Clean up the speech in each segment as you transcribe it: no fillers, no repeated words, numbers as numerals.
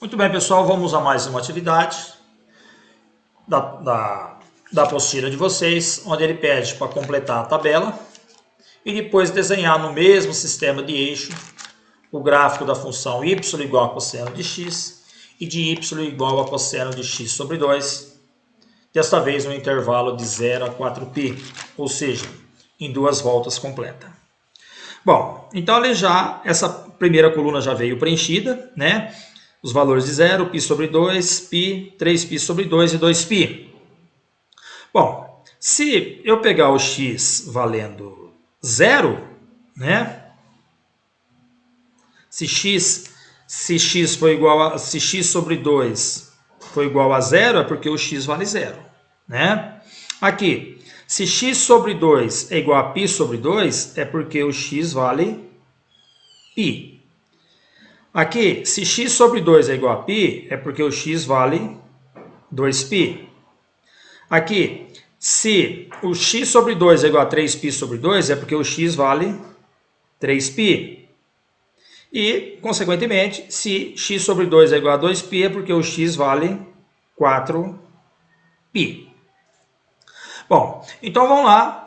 Muito bem, pessoal, vamos a mais uma atividade da apostila de vocês, onde ele pede para completar a tabela e depois desenhar no mesmo sistema de eixo o gráfico da função y igual a cosseno de x e de y igual a cosseno de x sobre 2, desta vez no intervalo de 0 a 4π, ou seja, em 2 voltas completas. Bom, então essa primeira coluna já veio preenchida, né? Os valores de 0, π sobre 2, π, 3π sobre 2 e 2π. Bom, se eu pegar o x valendo 0, né? Se x sobre 2 for igual a 0, é porque o x vale 0, né? Aqui, se x sobre 2 é igual a π sobre 2, é porque o x vale π. Aqui, se x sobre 2 é igual a π, é porque o x vale 2π. Aqui, se o x sobre 2 é igual a 3π sobre 2, é porque o x vale 3π. E, consequentemente, se x sobre 2 é igual a 2π, é porque o x vale 4π. Bom, então vamos lá.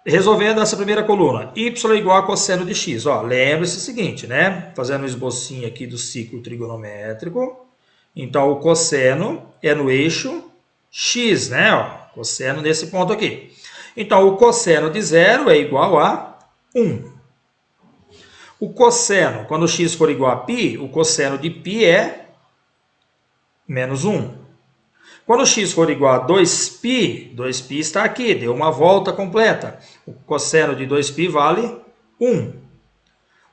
Resolvendo essa primeira coluna, y igual a cosseno de x. Lembre-se o seguinte, né? Fazendo um esbocinho aqui do ciclo trigonométrico. Então, o cosseno é no eixo x, né? Cosseno nesse ponto aqui. Então, o cosseno de 0 é igual a 1. O cosseno, quando x for igual a π, o cosseno de π é menos 1. Quando x for igual a 2π, 2π está aqui, deu uma volta completa. O cosseno de 2π vale 1.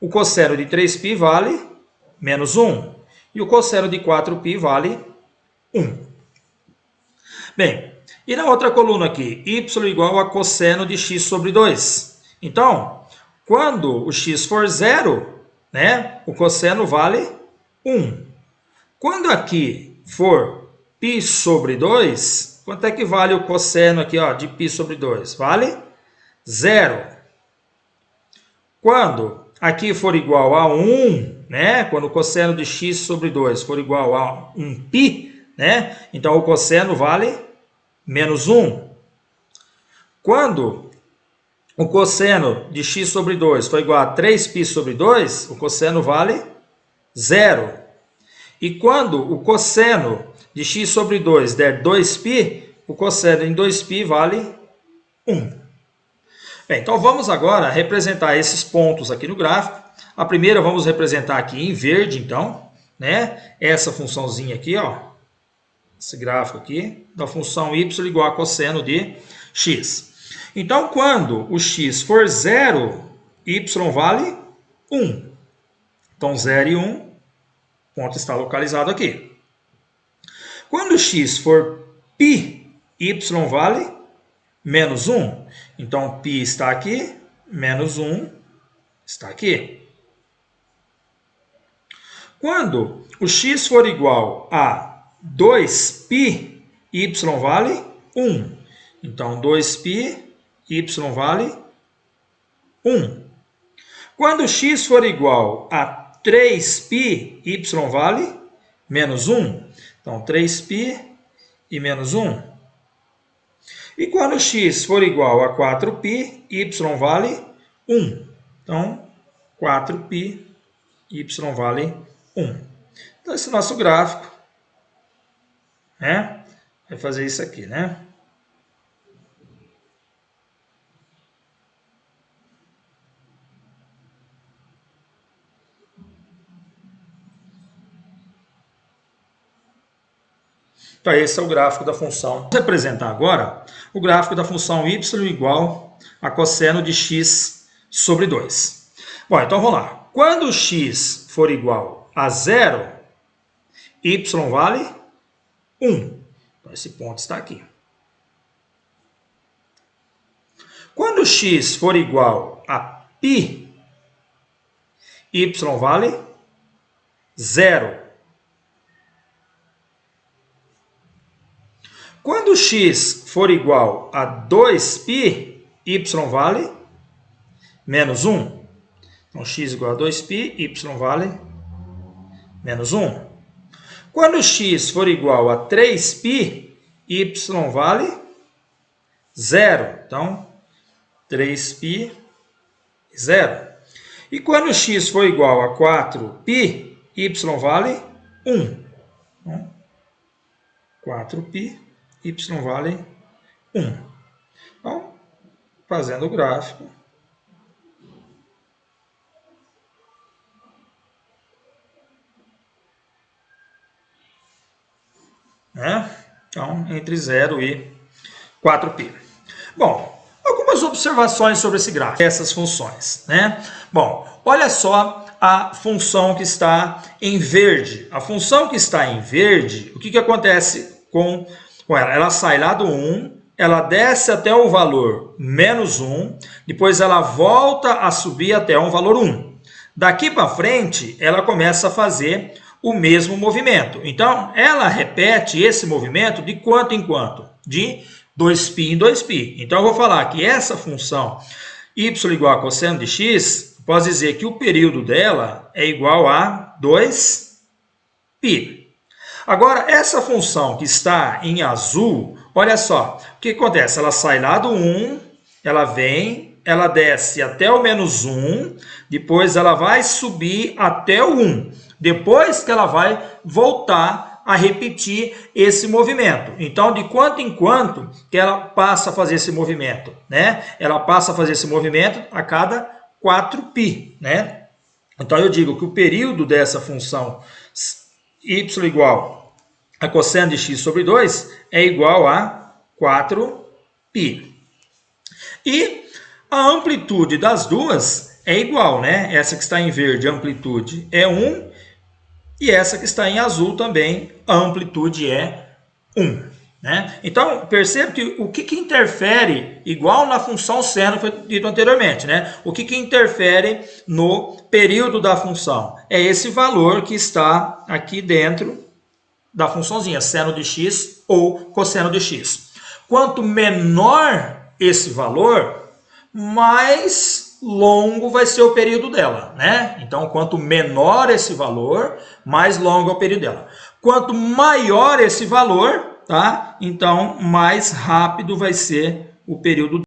O cosseno de 3π vale menos 1. E o cosseno de 4π vale 1. Bem, e na outra coluna aqui, y igual a cosseno de x sobre 2. Então, quando o x for 0, né, o cosseno vale 1. Quando aqui for π sobre 2, quanto é que vale o cosseno aqui, de π sobre 2? Vale 0. Quando aqui for igual a 1, né? Quando o cosseno de x sobre 2 for igual a 1π, né? Então o cosseno vale menos 1. Quando o cosseno de x sobre 2 for igual a 3π sobre 2, o cosseno vale 0. E quando o cosseno de x sobre 2 der 2π, o cosseno em 2π vale 1. Bem, então vamos agora representar esses pontos aqui no gráfico. A primeira vamos representar aqui em verde, então, né? Essa funçãozinha aqui, esse gráfico aqui, da função y igual a cosseno de x. Então, quando o x for 0, y vale 1. Então, 0 e 1, o ponto está localizado aqui. Quando x for π, y vale menos 1. Então, π está aqui, menos 1 está aqui. Quando o x for igual a 2π, y vale 1. Então, 2π, y vale 1. Quando x for igual a 3π, y vale menos 1. Então, 3π e menos 1. E quando x for igual a 4π, y vale 1. Então, 4π, y vale 1. Então, esse é o nosso gráfico, né? Vai fazer isso aqui, né? Então, esse é o gráfico da função. Vou representar agora o gráfico da função y igual a cosseno de x sobre 2. Bom, então vamos lá. Quando x for igual a 0, y vale 1. Então, esse ponto está aqui. Quando x for igual a π, y vale 0. Quando x for igual a 2π, y vale menos 1. Então, x igual a 2π, y vale menos 1. Quando x for igual a 3π, y vale 0. Então, 3π, 0. E quando x for igual a 4π, y vale 1. Então, 4π, y vale 1. Então, fazendo o gráfico, né? Então, entre 0 e 4π. Bom, algumas observações sobre esse gráfico, essas funções, né? Bom, olha só a função que está em verde. A função que está em verde, o que acontece com ela? Ela sai lá do 1, ela desce até o valor menos 1, depois ela volta a subir até um valor 1. Daqui para frente, ela começa a fazer o mesmo movimento. Então, ela repete esse movimento de quanto em quanto? De 2π em 2π. Então, eu vou falar que essa função y igual a cosseno de x, posso dizer que o período dela é igual a 2π. Agora, essa função que está em azul, olha só, o que acontece? Ela sai lá do 1, ela vem, ela desce até o menos 1, depois ela vai subir até o 1. Depois que ela vai voltar a repetir esse movimento. Então, de quanto em quanto que ela passa a fazer esse movimento, né? Ela passa a fazer esse movimento a cada 4π, né? Então, eu digo que o período dessa função y igual a cosseno de x sobre 2 é igual a 4π. E a amplitude das duas é igual, né? Essa que está em verde, a amplitude é 1, e essa que está em azul também, a amplitude é 1. Né? Então, perceba que o que interfere, igual na função seno, foi dito anteriormente, né? O que interfere no período da função? É esse valor que está aqui dentro da funçãozinha, seno de x ou cosseno de x. Quanto menor esse valor, mais longo vai ser o período dela, né? Então, quanto menor esse valor, mais longo é o período dela. Quanto maior esse valor, tá? Então, mais rápido vai ser o período